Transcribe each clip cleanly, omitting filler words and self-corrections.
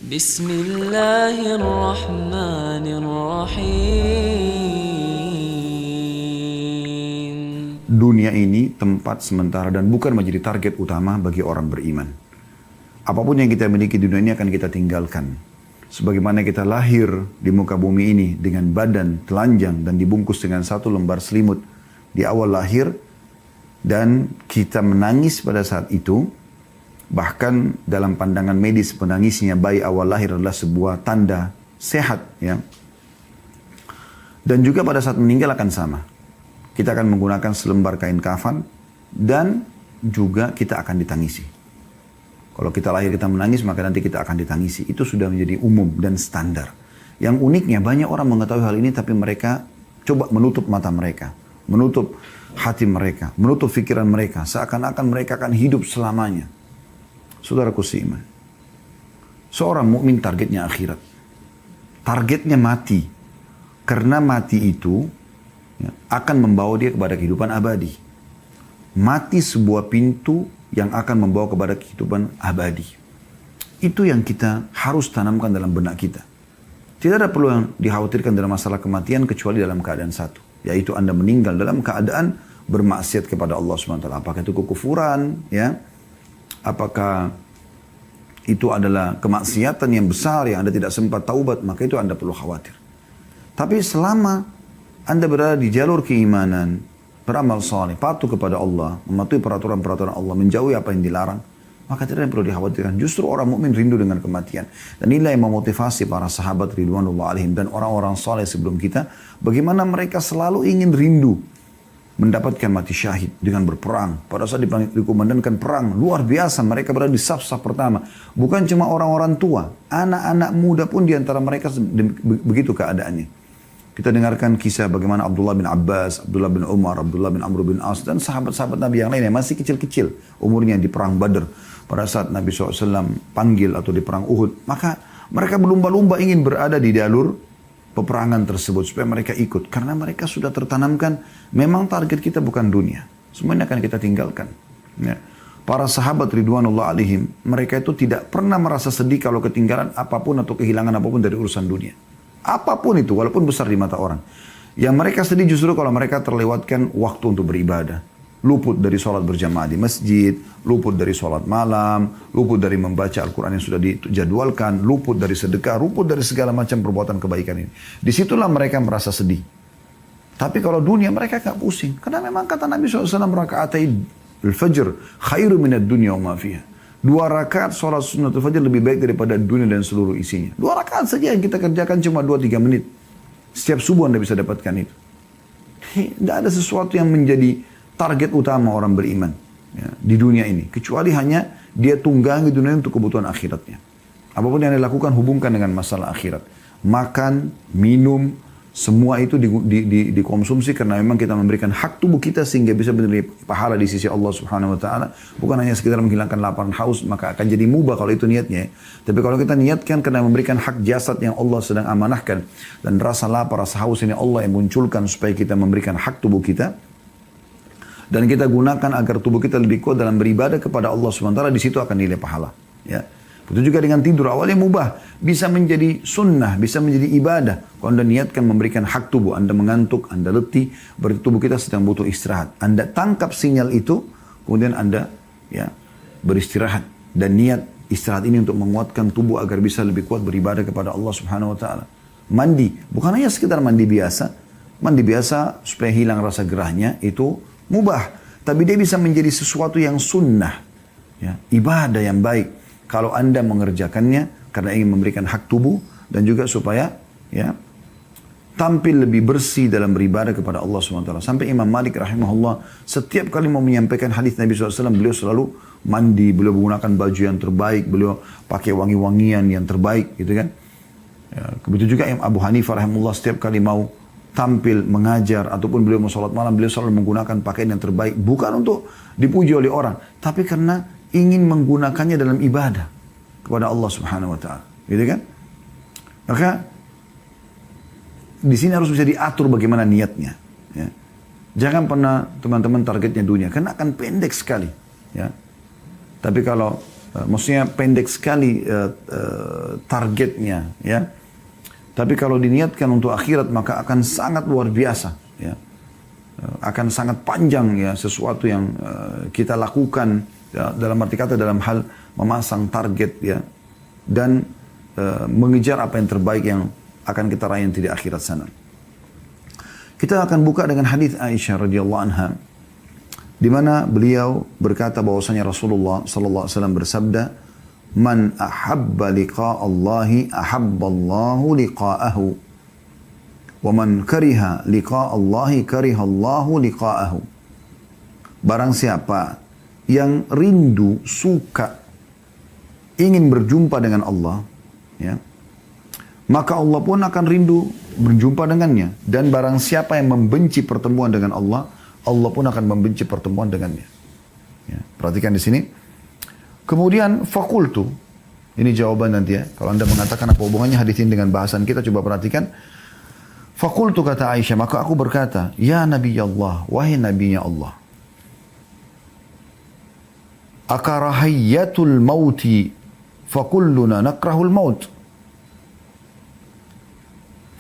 Bismillahirrahmanirrahim. Dunia ini tempat sementara dan bukan menjadi target utama bagi orang beriman. Apapun yang kita miliki di dunia ini akan kita tinggalkan. Sebagaimana kita lahir di muka bumi ini dengan badan telanjang dan dibungkus dengan satu lembar selimut di awal lahir, dan kita menangis pada saat itu. Bahkan dalam pandangan medis, menangisnya bayi awal lahir adalah sebuah tanda sehat, ya. Dan juga pada saat meninggal akan sama. Kita akan menggunakan selembar kain kafan dan juga kita akan ditangisi. Kalau kita lahir kita menangis, maka nanti kita akan ditangisi. Itu sudah menjadi umum dan standar. Yang uniknya banyak orang mengetahui hal ini, tapi mereka coba menutup mata mereka, menutup hati mereka, menutup pikiran mereka, seakan-akan mereka akan hidup selamanya. Saudaraku seiman, seorang mukmin targetnya akhirat, targetnya mati, karena mati itu akan membawa dia kepada kehidupan abadi. Mati sebuah pintu yang akan membawa kepada kehidupan abadi. Itu yang kita harus tanamkan dalam benak kita. Tidak ada perlu yang dikhawatirkan dalam masalah kematian kecuali dalam keadaan satu, yaitu Anda meninggal dalam keadaan bermaksiat kepada Allah SWT. Apakah itu kekufuran, ya? Apakah itu adalah kemaksiatan yang besar yang Anda tidak sempat taubat, maka itu Anda perlu khawatir. Tapi selama Anda berada di jalur keimanan, beramal saleh, patuh kepada Allah, mematuhi peraturan-peraturan Allah, menjauhi apa yang dilarang, maka tidak ada yang perlu dikhawatirkan. Justru orang mukmin rindu dengan kematian. Dan inilah yang memotivasi para sahabat ridwanullah alaihim dan orang-orang saleh sebelum kita, bagaimana mereka selalu ingin rindu mendapatkan mati syahid dengan berperang. Pada saat dikumandangkan perang, luar biasa mereka berada di saf-saf pertama. Bukan cuma orang-orang tua, anak-anak muda pun diantara mereka begitu keadaannya. Kita dengarkan kisah bagaimana Abdullah bin Abbas, Abdullah bin Umar, Abdullah bin Amr bin As, dan sahabat-sahabat Nabi yang lain yang masih kecil-kecil umurnya di perang Badr. Pada saat Nabi SAW panggil atau di perang Uhud, maka mereka berlumba-lumba ingin berada di jalur peperangan tersebut supaya mereka ikut, karena mereka sudah tertanamkan memang target kita bukan dunia, semuanya akan kita tinggalkan, ya. Para sahabat ridwanullah alaihim, mereka itu tidak pernah merasa sedih kalau ketinggalan apapun atau kehilangan apapun dari urusan dunia, apapun itu walaupun besar di mata orang. Yang mereka sedih justru kalau mereka terlewatkan waktu untuk beribadah, luput dari sholat berjamaah di masjid, luput dari sholat malam, luput dari membaca Al-Quran yang sudah dijadwalkan, luput dari sedekah, luput dari segala macam perbuatan kebaikan ini. Disitulah mereka merasa sedih. Tapi kalau dunia mereka gak pusing. Karena memang kata Nabi SAW, rakaatai al-fajr khairu minad dunya wa ma fiha. 2 rakaat sholat sunnatul fajr lebih baik daripada dunia dan seluruh isinya. 2 rakaat saja yang kita kerjakan cuma 2-3 menit. Setiap subuh Anda bisa dapatkan itu. Tidak ada sesuatu yang menjadi target utama orang beriman, ya, di dunia ini, kecuali hanya dia tunggangi dunia untuk kebutuhan akhiratnya. Apapun yang dia lakukan hubungkan dengan masalah akhirat. Makan, minum, semua itu dikonsumsi karena memang kita memberikan hak tubuh kita sehingga bisa menerima pahala di sisi Allah Subhanahu Wa Taala. Bukan hanya sekedar menghilangkan lapar haus, maka akan jadi mubah kalau itu niatnya. Tapi kalau kita niatkan karena memberikan hak jasad yang Allah sedang amanahkan, dan rasa lapar, rasa haus ini Allah yang munculkan supaya kita memberikan hak tubuh kita, dan kita gunakan agar tubuh kita lebih kuat dalam beribadah kepada Allah SWT, di situ akan nilai pahala. Ya. Begitu juga dengan tidur, awalnya mubah, bisa menjadi sunnah, bisa menjadi ibadah. Kalau Anda niatkan memberikan hak tubuh, Anda mengantuk, Anda letih, berarti tubuh kita sedang butuh istirahat. Anda tangkap sinyal itu, kemudian Anda ya beristirahat. Dan niat istirahat ini untuk menguatkan tubuh agar bisa lebih kuat beribadah kepada Allah Subhanahu Wa Taala. Mandi, bukan hanya sekedar mandi biasa supaya hilang rasa gerahnya, itu mubah, tapi dia bisa menjadi sesuatu yang sunnah, ya, ibadah yang baik kalau Anda mengerjakannya karena ingin memberikan hak tubuh dan juga supaya ya tampil lebih bersih dalam beribadah kepada Allah SWT. Sampai Imam Malik rahimahullah setiap kali mau menyampaikan hadis Nabi SAW, beliau selalu mandi, beliau menggunakan baju yang terbaik, beliau pakai wangi-wangian yang terbaik, gitu kan. Ya, begitu juga Imam Abu Hanifah rahimahullah setiap kali mau tampil mengajar ataupun beliau mau sholat malam, beliau selalu menggunakan pakaian yang terbaik, bukan untuk dipuji oleh orang, tapi karena ingin menggunakannya dalam ibadah kepada Allah Subhanahu Wa Taala, gitu kan? Maka di sini harus bisa diatur bagaimana niatnya. Ya. Jangan pernah teman-teman targetnya dunia, karena akan pendek sekali. Ya. Tapi kalau maksudnya pendek sekali targetnya, ya. Tapi kalau diniatkan untuk akhirat maka akan sangat luar biasa, ya. Akan sangat panjang, ya, sesuatu yang kita lakukan, ya, dalam arti kata dalam hal memasang target, ya, dan mengejar apa yang terbaik yang akan kita raih nanti di akhirat sana. Kita akan buka dengan hadis Aisyah radhiyallahu anha, di mana beliau berkata bahwasanya Rasulullah sallallahu alaihi wasallam bersabda, "Man ahabba liqa Allahi ahabba Allahu liqa'ahu, wa man kariha liqa Allahi kariha Allahu liqa'ahu." Barang siapa yang rindu, suka, ingin berjumpa dengan Allah, ya, maka Allah pun akan rindu berjumpa dengannya. Dan barang siapa yang membenci pertemuan dengan Allah, Allah pun akan membenci pertemuan dengannya. Ya, perhatikan di sini. Kemudian fakultu, ini jawaban nanti, ya. Kalau anda mengatakan apa hubungannya hadis ini dengan bahasan kita, coba perhatikan. Fakultu, kata Aisyah, maka aku berkata, ya Nabi Allah, wahai Nabinya Allah, akarahayatul mauti fakulluna nakrahul maut.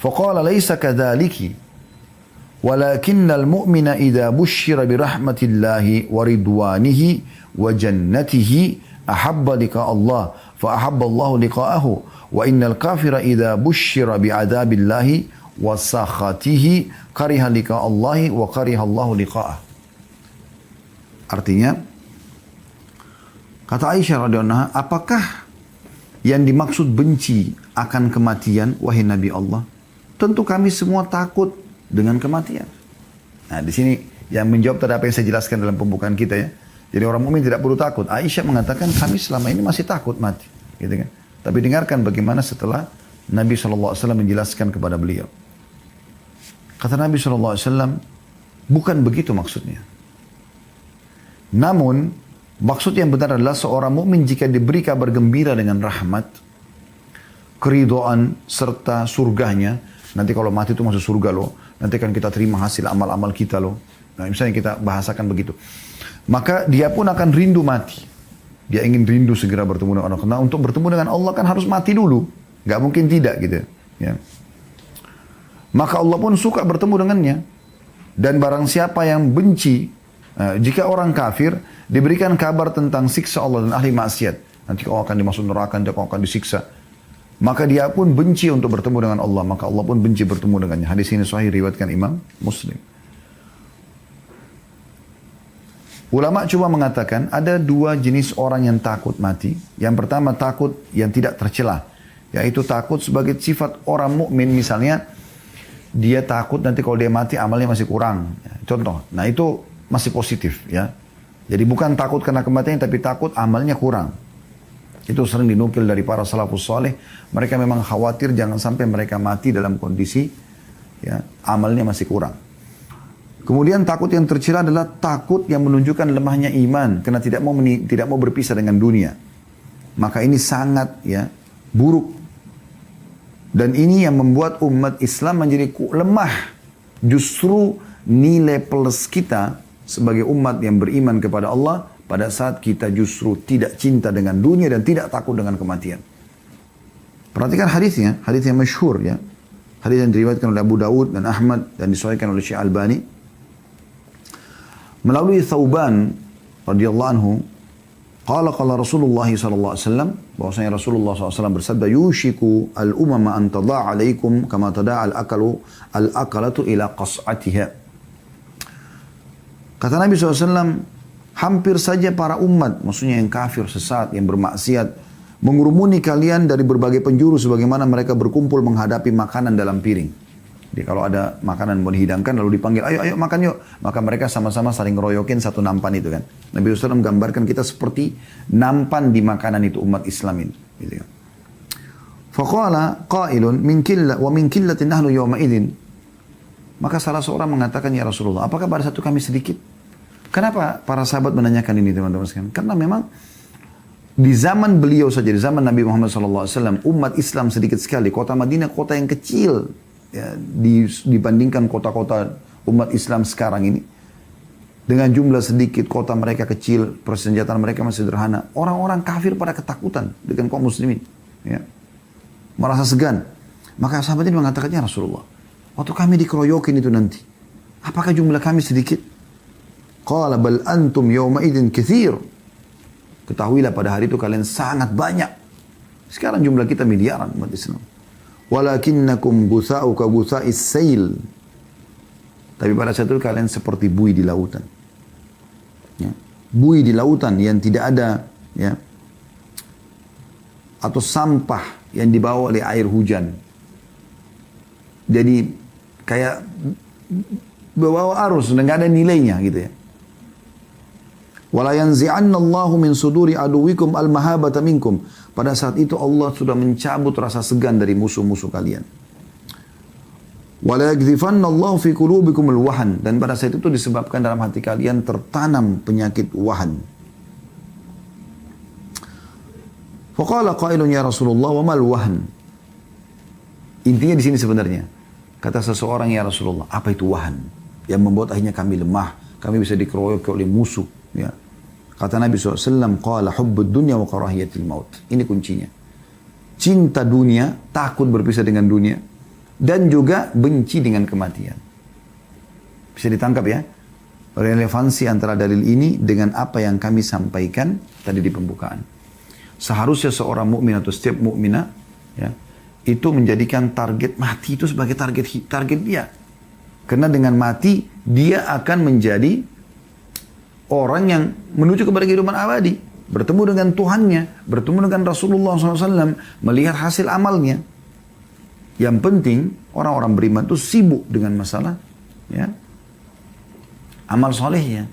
فقال ليس كذلك ولكن المؤمن إذا بشر برحمة الله ورضوانه وجنته أحب لقاء الله فأحب الله لقاءه وإن الكافر إذا بشر بعذاب الله وسخطه كره لقاء الله وكره الله لقاءه. Artinya, kata Aisyah radhiyallahu anha, apakah yang dimaksud benci akan kematian, wahai Nabi Allah? Tentu kami semua takut dengan kematian. Nah, di sini yang menjawab tadi apa yang saya jelaskan dalam pembukaan kita, ya. Jadi orang mukmin tidak perlu takut. Aisyah mengatakan kami selama ini masih takut mati, gitu kan. Tapi dengarkan bagaimana setelah Nabi SAW menjelaskan kepada beliau. Kata Nabi SAW, bukan begitu maksudnya. Namun maksud yang benar adalah seorang mukmin jika diberi kabar gembira dengan rahmat, keridhaan serta surganya. Nanti kalau mati itu masuk surga loh. Nanti kan kita terima hasil amal-amal kita loh. Nah, misalnya kita bahasakan begitu. Maka dia pun akan rindu mati. Dia ingin rindu segera bertemu dengan Allah. Karena untuk bertemu dengan Allah kan harus mati dulu. Gak mungkin tidak gitu, ya. Maka Allah pun suka bertemu dengannya. Dan barang siapa yang benci, jika orang kafir diberikan kabar tentang siksa Allah dan ahli maksiat, nanti kau akan dimasuk neraka, nanti kau akan disiksa, maka dia pun benci untuk bertemu dengan Allah. Maka Allah pun benci bertemu dengannya. Hadis ini sahih riwayatkan Imam Muslim. Ulama cuma mengatakan ada dua jenis orang yang takut mati. Yang pertama takut yang tidak tercela, yaitu takut sebagai sifat orang mukmin. Misalnya dia takut nanti kalau dia mati amalnya masih kurang. Contoh. Nah itu masih positif, ya. Jadi bukan takut karena kematian, tapi takut amalnya kurang. Itu sering dinukil dari para salafus saleh. Mereka memang khawatir jangan sampai mereka mati dalam kondisi, ya, amalnya masih kurang. Kemudian takut yang tercela adalah takut yang menunjukkan lemahnya iman karena tidak mau berpisah dengan dunia. Maka ini sangat, ya, buruk. Dan ini yang membuat umat Islam menjadi lemah. Justru nilai plus kita sebagai umat yang beriman kepada Allah pada saat kita justru tidak cinta dengan dunia dan tidak takut dengan kematian. Perhatikan hadisnya, hadis yang masyhur, ya. Hadis yang diriwayatkan oleh Abu Dawud dan Ahmad dan disahihkan oleh Syekh Albani. Melalui Thauban radhiyallahu anhu, qala Rasulullah sallallahu alaihi wasallam, bahwasanya Rasulullah SAW bersabda, yushiku al-umama an tada'a alaikum kama tada'a al-akalatu ila qas'atiha. Kata Nabi SAW, hampir saja para umat, maksudnya yang kafir, sesat, yang bermaksiat, mengurumuni kalian dari berbagai penjuru sebagaimana mereka berkumpul menghadapi makanan dalam piring. Jadi kalau ada makanan mau dihidangkan lalu dipanggil, ayo makan yuk. Maka mereka sama-sama saling ngeroyokin satu nampan itu kan. Nabi SAW menggambarkan kita seperti nampan di makanan itu umat Islam ini. Gitu kan. Faqala qailun min killatin nahnu yawma idzin. Maka salah seorang mengatakan, ya Rasulullah, apakah pada satu kami sedikit? Kenapa para sahabat menanyakan ini, teman-teman sekalian? Karena memang di zaman beliau saja, di zaman Nabi Muhammad SAW, umat Islam sedikit sekali. Kota Madinah kota yang kecil, ya, dibandingkan kota-kota umat Islam sekarang ini. Dengan jumlah sedikit, kota mereka kecil, persenjataan mereka masih sederhana. Orang-orang kafir pada ketakutan dengan kaum muslimin. Ya. Merasa segan. Maka sahabat ini mengatakannya, Rasulullah, waktu kami dikeroyokin itu nanti, apakah jumlah kami sedikit? Qala bal antum yawma idin katsir. Ketahuilah pada hari itu kalian sangat banyak. Sekarang jumlah kita miliaran umat Islam. Walakinnakum gutha'u ka gutha'is sail. Tapi pada saat itu kalian seperti buih di lautan. Ya. Buih di lautan yang tidak ada, ya, atau sampah yang dibawa oleh air hujan. Jadi kayak bawa arus dan nggak ada nilainya gitu ya. Wala yanzi'anna Allahu min suduri aduwikum al-mahabata minkum. Pada saat itu Allah sudah mencabut rasa segan dari musuh-musuh kalian. Wala yaghzifanna Allahu fi qulubikum al-wahan. Dan pada saat itu disebabkan dalam hati kalian tertanam penyakit wahan. Faqala qailun ya Rasulullah wa mal wahan. Intinya di sini sebenarnya kata seseorang, ya Rasulullah, apa itu wahan yang membuat akhirnya kami lemah, kami bisa dikeroyok oleh musuh, ya. Kata Nabi SAW, qala hubbud dunya wa karahiyatil maut. Ini kuncinya. Cinta dunia, takut berpisah dengan dunia, dan juga benci dengan kematian. Bisa ditangkap ya? Relevansi antara dalil ini dengan apa yang kami sampaikan tadi di pembukaan. Seharusnya seorang mukmin atau setiap mukminah, ya, itu menjadikan target mati itu sebagai target dia. Karena dengan mati, dia akan menjadi orang yang menuju kepada kehidupan abadi. Bertemu dengan Tuhannya, bertemu dengan Rasulullah SAW, melihat hasil amalnya. Yang penting, orang-orang beriman itu sibuk dengan masalah, ya, amal solehnya.